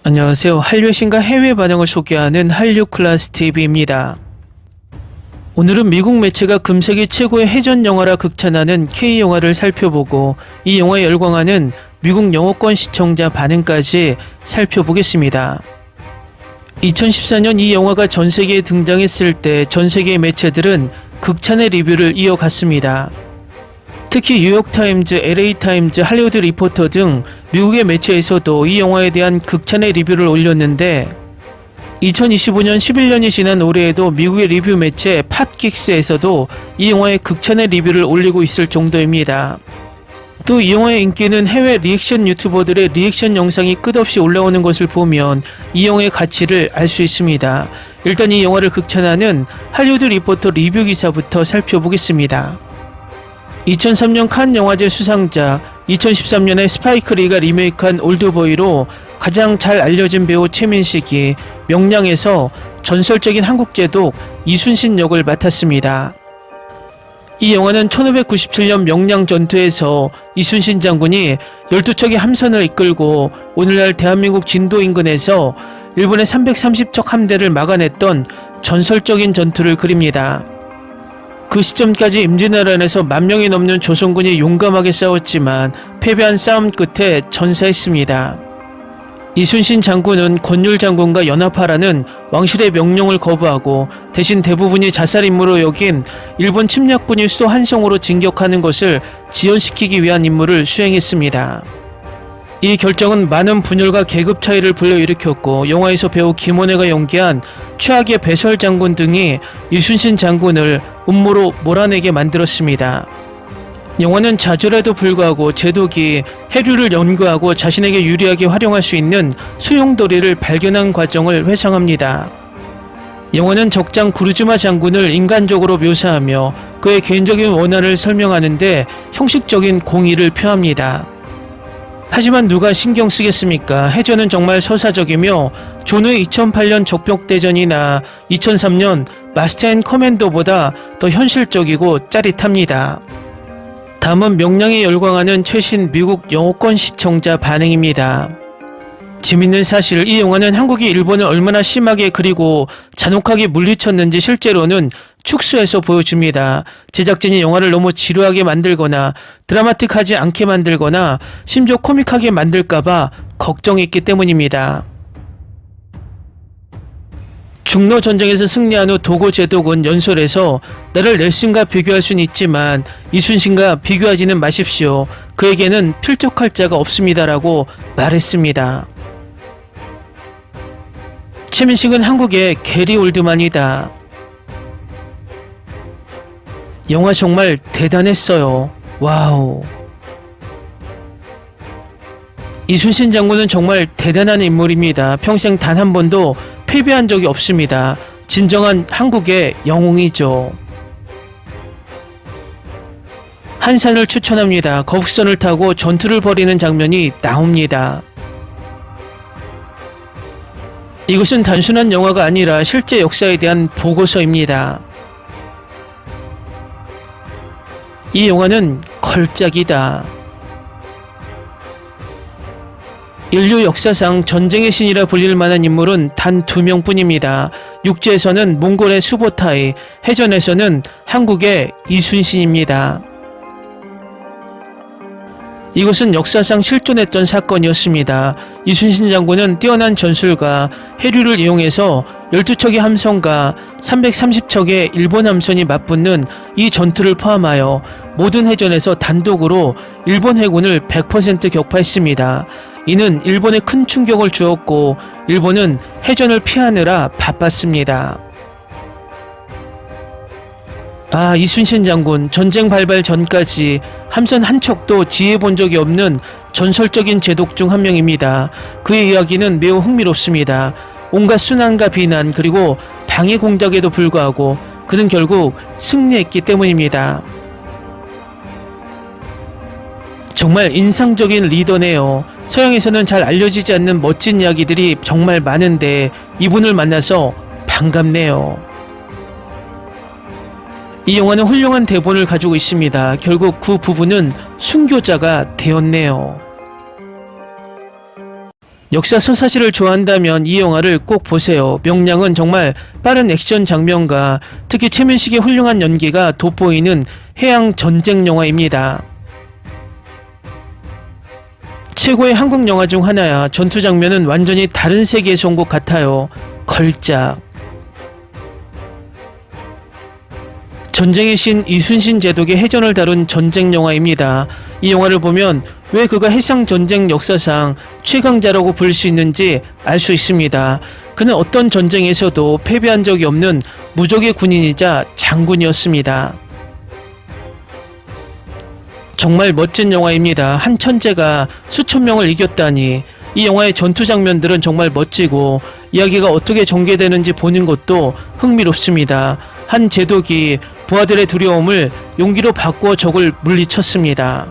안녕하세요. 한류의 신과 해외 반응을 소개하는 한류클라스TV입니다. 오늘은 미국 매체가 금세기 최고의 해전 영화라 극찬하는 K영화를 살펴보고 이 영화에 열광하는 미국 영어권 시청자 반응까지 살펴보겠습니다. 2014년 이 영화가 전세계에 등장했을 때 전세계의 매체들은 극찬의 리뷰를 이어갔습니다. 특히 뉴욕타임즈, LA타임즈, 할리우드 리포터 등 미국의 매체에서도 이 영화에 대한 극찬의 리뷰를 올렸는데 2025년 11년이 지난 올해에도 미국의 리뷰 매체 팟긱스에서도 이 영화의 극찬의 리뷰를 올리고 있을 정도입니다. 또 이 영화의 인기는 해외 리액션 유튜버들의 리액션 영상이 끝없이 올라오는 것을 보면 이 영화의 가치를 알 수 있습니다. 일단 이 영화를 극찬하는 할리우드 리포터 리뷰 기사부터 살펴보겠습니다. 2003년 칸 영화제 수상자, 2013년에 스파이크 리가 리메이크한 올드보이로 가장 잘 알려진 배우 최민식이 명량에서 전설적인 한국제독 이순신 역을 맡았습니다. 이 영화는 1597년 명량 전투에서 이순신 장군이 12척의 함선을 이끌고 오늘날 대한민국 진도 인근에서 일본의 330척 함대를 막아냈던 전설적인 전투를 그립니다. 그 시점까지 임진왜란에서 10,000명이 넘는 조선군이 용감하게 싸웠지만 패배한 싸움 끝에 전사했습니다. 이순신 장군은 권율 장군과 연합하라는 왕실의 명령을 거부하고 대신 대부분이 자살 임무로 여긴 일본 침략군이 수도 한성으로 진격하는 것을 지연시키기 위한 임무를 수행했습니다. 이 결정은 많은 분열과 계급 차이를 불러일으켰고 영화에서 배우 김원혜가 연기한 최악의 배설 장군 등이 이순신 장군을 음모로 몰아내게 만들었습니다. 영화는 좌절에도 불구하고 제독이 해류를 연구하고 자신에게 유리하게 활용할 수 있는 소용돌이를 발견한 과정을 회상합니다. 영화는 적장 구르즈마 장군을 인간적으로 묘사하며 그의 개인적인 원한을 설명하는데 형식적인 공의를 표합니다. 하지만 누가 신경 쓰겠습니까? 해전은 정말 서사적이며 존의 2008년 적벽대전이나 2003년 마스터 앤 커맨더보다 더 현실적이고 짜릿합니다. 다음은 명량에 열광하는 최신 미국 영어권 시청자 반응입니다. 재밌는 사실, 이 영화는 한국이 일본을 얼마나 심하게 그리고 잔혹하게 물리쳤는지 실제로는 축소해서 보여줍니다. 제작진이 영화를 너무 지루하게 만들거나 드라마틱하지 않게 만들거나 심지어 코믹하게 만들까봐 걱정했기 때문입니다. 중로 전쟁에서 승리한 후 도고 제독은 연설에서 나를 넬슨과 비교할 수는 있지만 이순신과 비교하지는 마십시오. 그에게는 필적할 자가 없습니다라고 말했습니다. 최민식은 한국의 게리 올드만이다. 영화 정말 대단했어요. 와우. 이순신 장군은 정말 대단한 인물입니다. 평생 단 한 번도 패배한 적이 없습니다. 진정한 한국의 영웅이죠. 한산을 추천합니다. 거북선을 타고 전투를 벌이는 장면이 나옵니다. 이것은 단순한 영화가 아니라 실제 역사에 대한 보고서입니다. 이 영화는 걸작이다. 인류 역사상 전쟁의 신이라 불릴 만한 인물은 단 2명뿐입니다. 육지에서는 몽골의 수보타이, 해전에서는 한국의 이순신입니다. 이것은 역사상 실존했던 사건이었습니다. 이순신 장군은 뛰어난 전술과 해류를 이용해서 12척의 함선과 330척의 일본 함선이 맞붙는 이 전투를 포함하여 모든 해전에서 단독으로 일본 해군을 100% 격파했습니다. 이는 일본에 큰 충격을 주었고 일본은 해전을 피하느라 바빴습니다. 이순신 장군, 전쟁 발발 전까지 함선 한 척도 지휘해본 적이 없는 전설적인 제독 중 한 명입니다. 그의 이야기는 매우 흥미롭습니다. 온갖 순환과 비난 그리고 방해 공작에도 불구하고 그는 결국 승리했기 때문입니다. 정말 인상적인 리더네요. 서양에서는 잘 알려지지 않는 멋진 이야기들이 정말 많은데 이분을 만나서 반갑네요. 이 영화는 훌륭한 대본을 가지고 있습니다. 결국 그 부부는 순교자가 되었네요. 역사 서사시를 좋아한다면 이 영화를 꼭 보세요. 명량은 정말 빠른 액션 장면과 특히 최민식의 훌륭한 연기가 돋보이는 해양 전쟁 영화입니다. 최고의 한국 영화 중 하나야. 전투 장면은 완전히 다른 세계에서 온 것 같아요. 걸작. 전쟁의 신 이순신 제독의 해전을 다룬 전쟁 영화입니다. 이 영화를 보면 왜 그가 해상 전쟁 역사상 최강자라고 부를 수 있는지 알 수 있습니다. 그는 어떤 전쟁에서도 패배한 적이 없는 무적의 군인이자 장군이었습니다. 정말 멋진 영화입니다. 한 천재가 수천 명을 이겼다니. 이 영화의 전투 장면들은 정말 멋지고 이야기가 어떻게 전개되는지 보는 것도 흥미롭습니다. 한 제독이 부하들의 두려움을 용기로 바꾸어 적을 물리쳤습니다.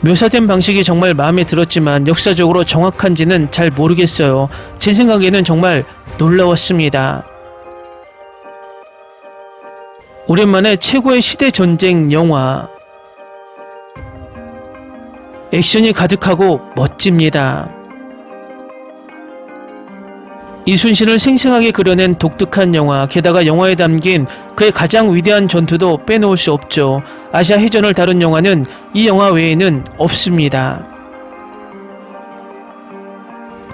묘사된 방식이 정말 마음에 들었지만 역사적으로 정확한지는 잘 모르겠어요. 제 생각에는 정말 놀라웠습니다. 오랜만에 최고의 시대 전쟁 영화. 액션이 가득하고 멋집니다. 이순신을 생생하게 그려낸 독특한 영화, 게다가 영화에 담긴 그의 가장 위대한 전투도 빼놓을 수 없죠. 아시아 해전을 다룬 영화는 이 영화 외에는 없습니다.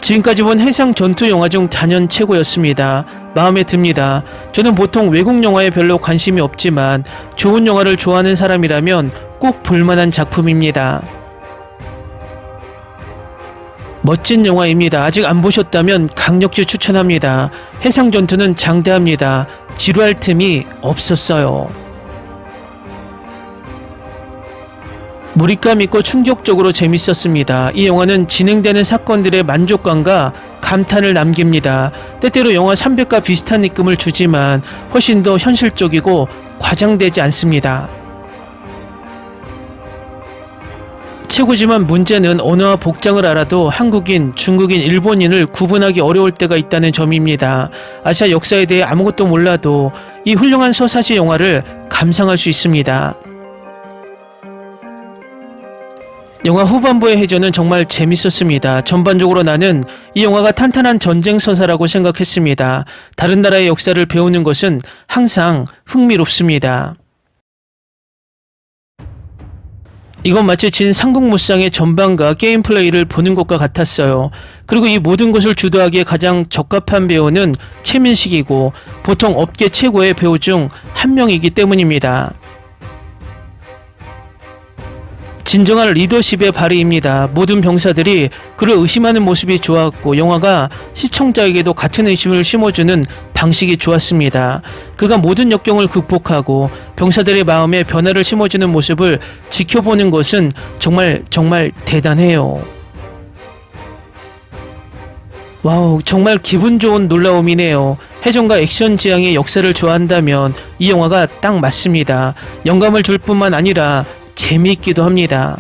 지금까지 본 해상 전투 영화 중 단연 최고였습니다. 마음에 듭니다. 저는 보통 외국 영화에 별로 관심이 없지만 좋은 영화를 좋아하는 사람이라면 꼭 볼만한 작품입니다. 멋진 영화입니다. 아직 안 보셨다면 강력히 추천합니다. 해상 전투는 장대합니다. 지루할 틈이 없었어요. 몰입감 있고 충격적으로 재밌었습니다. 이 영화는 진행되는 사건들의 만족감과 감탄을 남깁니다. 때때로 영화 300과 비슷한 느낌을 주지만 훨씬 더 현실적이고 과장되지 않습니다. 최고지만 문제는 언어와 복장을 알아도 한국인, 중국인, 일본인을 구분하기 어려울 때가 있다는 점입니다. 아시아 역사에 대해 아무것도 몰라도 이 훌륭한 서사시 영화를 감상할 수 있습니다. 영화 후반부의 해전은 정말 재밌었습니다. 전반적으로 나는 이 영화가 탄탄한 전쟁 서사라고 생각했습니다. 다른 나라의 역사를 배우는 것은 항상 흥미롭습니다. 이건 마치 진 삼국무쌍의 전반과 게임 플레이를 보는 것과 같았어요. 그리고 이 모든 것을 주도하기에 가장 적합한 배우는 최민식이고 보통 업계 최고의 배우 중 한 명이기 때문입니다. 진정한 리더십의 발휘입니다. 모든 병사들이 그를 의심하는 모습이 좋았고 영화가 시청자에게도 같은 의심을 심어주는 방식이 좋았습니다. 그가 모든 역경을 극복하고 병사들의 마음에 변화를 심어주는 모습을 지켜보는 것은 정말 대단해요. 와우, 정말 기분 좋은 놀라움이네요. 해전과 액션 지향의 역사를 좋아한다면 이 영화가 딱 맞습니다. 영감을 줄 뿐만 아니라 재미있기도 합니다.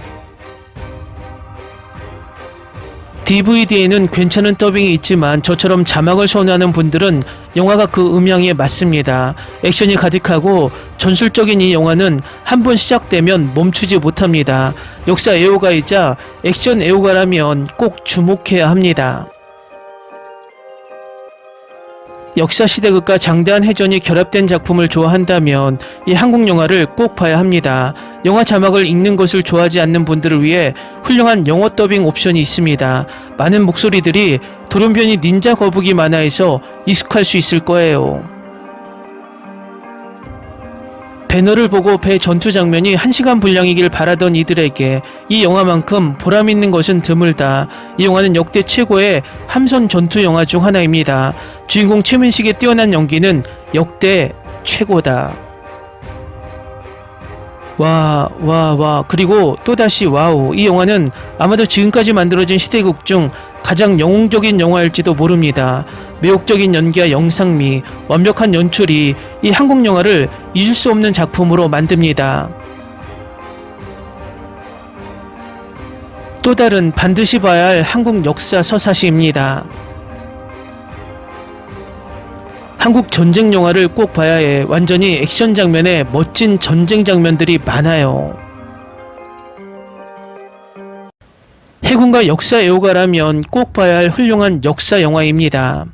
DVD에는 괜찮은 더빙이 있지만 저처럼 자막을 선호하는 분들은 영화가 그 음향에 맞습니다. 액션이 가득하고 전술적인 이 영화는 한 번 시작되면 멈추지 못합니다. 역사 애호가이자 액션 애호가라면 꼭 주목해야 합니다. 역사 시대극과 장대한 해전이 결합된 작품을 좋아한다면 이 한국 영화를 꼭 봐야 합니다. 영화 자막을 읽는 것을 좋아하지 않는 분들을 위해 훌륭한 영어 더빙 옵션이 있습니다. 많은 목소리들이 돌연변이 닌자 거북이 만화에서 익숙할 수 있을 거예요. 배너를 보고 배 전투 장면이 1시간 분량이길 바라던 이들에게 이 영화만큼 보람있는 것은 드물다. 이 영화는 역대 최고의 함선 전투 영화 중 하나입니다. 주인공 최민식의 뛰어난 연기는 역대 최고다. 그리고 또다시 와우. 이 영화는 아마도 지금까지 만들어진 시대극 중 가장 영웅적인 영화일지도 모릅니다. 매혹적인 연기와 영상미, 완벽한 연출이 이 한국 영화를 잊을 수 없는 작품으로 만듭니다. 또 다른 반드시 봐야 할 한국 역사 서사시입니다. 한국 전쟁 영화를 꼭 봐야 해. 완전히 액션 장면에 멋진 전쟁 장면들이 많아요. 해군과 역사 애호가라면 꼭 봐야 할 훌륭한 역사 영화입니다.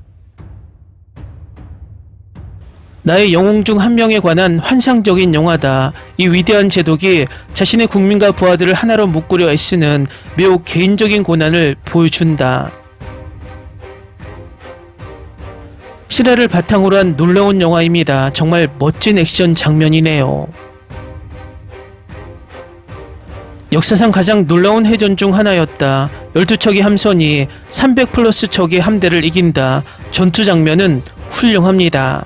나의 영웅 중 한 명에 관한 환상적인 영화다. 이 위대한 제독이 자신의 국민과 부하들을 하나로 묶으려 애쓰는 매우 개인적인 고난을 보여준다. 실화를 바탕으로 한 놀라운 영화입니다. 정말 멋진 액션 장면이네요. 역사상 가장 놀라운 해전 중 하나였다. 12척의 함선이 300 플러스 척의 함대를 이긴다. 전투 장면은 훌륭합니다.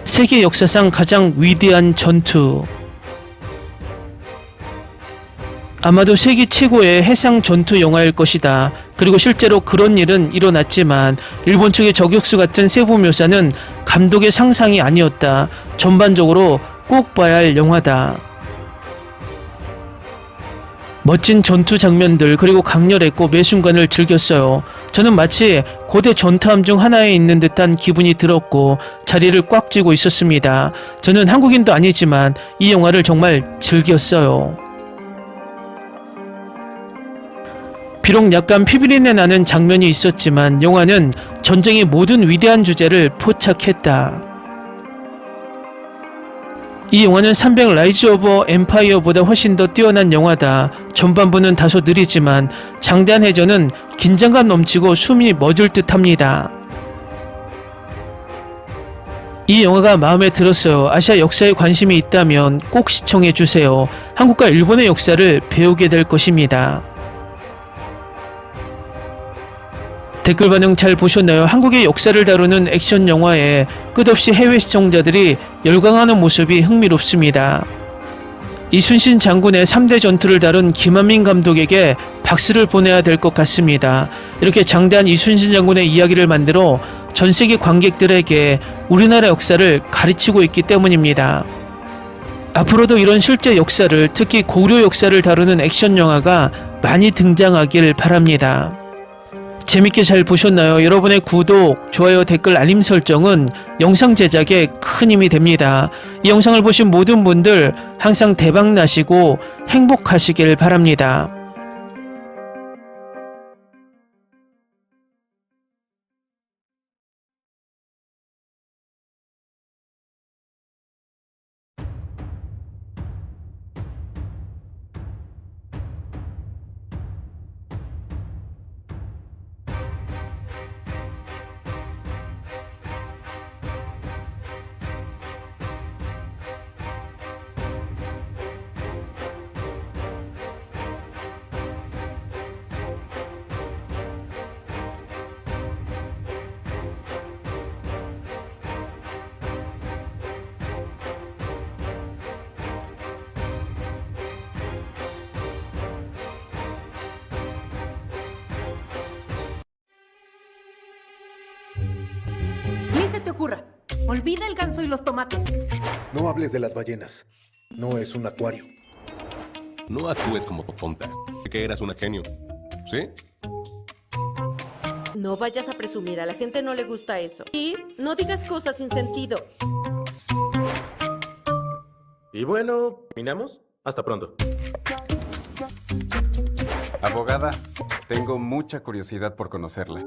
세계 역사상 가장 위대한 전투. 아마도 세계 최고의 해상 전투 영화일 것이다. 그리고 실제로 그런 일은 일어났지만 일본 측의 저격수 같은 세부 묘사는 감독의 상상이 아니었다. 전반적으로 꼭 봐야 할 영화다. 멋진 전투 장면들 그리고 강렬했고 매 순간을 즐겼어요. 저는 마치 고대 전투함 중 하나에 있는 듯한 기분이 들었고 자리를 꽉 쥐고 있었습니다. 저는 한국인도 아니지만 이 영화를 정말 즐겼어요. 비록 약간 피비린내 나는 장면이 있었지만 영화는 전쟁의 모든 위대한 주제를 포착했다. 이 영화는 300 라이즈 오브 엠파이어보다 훨씬 더 뛰어난 영화다. 전반부는 다소 느리지만 장대한 해전은 긴장감 넘치고 숨이 멎을 듯합니다. 이 영화가 마음에 들었어요. 아시아 역사에 관심이 있다면 꼭 시청해주세요. 한국과 일본의 역사를 배우게 될 것입니다. 댓글 반응 잘 보셨나요? 한국의 역사를 다루는 액션 영화에 끝없이 해외 시청자들이 열광하는 모습이 흥미롭습니다. 이순신 장군의 3대 전투를 다룬 김한민 감독에게 박수를 보내야 될 것 같습니다. 이렇게 장대한 이순신 장군의 이야기를 만들어 전 세계 관객들에게 우리나라 역사를 가르치고 있기 때문입니다. 앞으로도 이런 실제 역사를, 특히 고려 역사를 다루는 액션 영화가 많이 등장하길 바랍니다. 재밌게 잘 보셨나요? 여러분의 구독, 좋아요, 댓글, 알림 설정은 영상 제작에 큰 힘이 됩니다. 이 영상을 보신 모든 분들 항상 대박 나시고 행복하시길 바랍니다. Ni se te ocurra. Olvida el ganso y los tomates. No hables de las ballenas. No es un acuario. No actúes como tonta. Que eras una genio. ¿Sí? No vayas a presumir, a la gente no le gusta eso. Y no digas cosas sin sentido. Y bueno, ¿terminamos? Hasta pronto. Abogada, tengo mucha curiosidad por conocerla.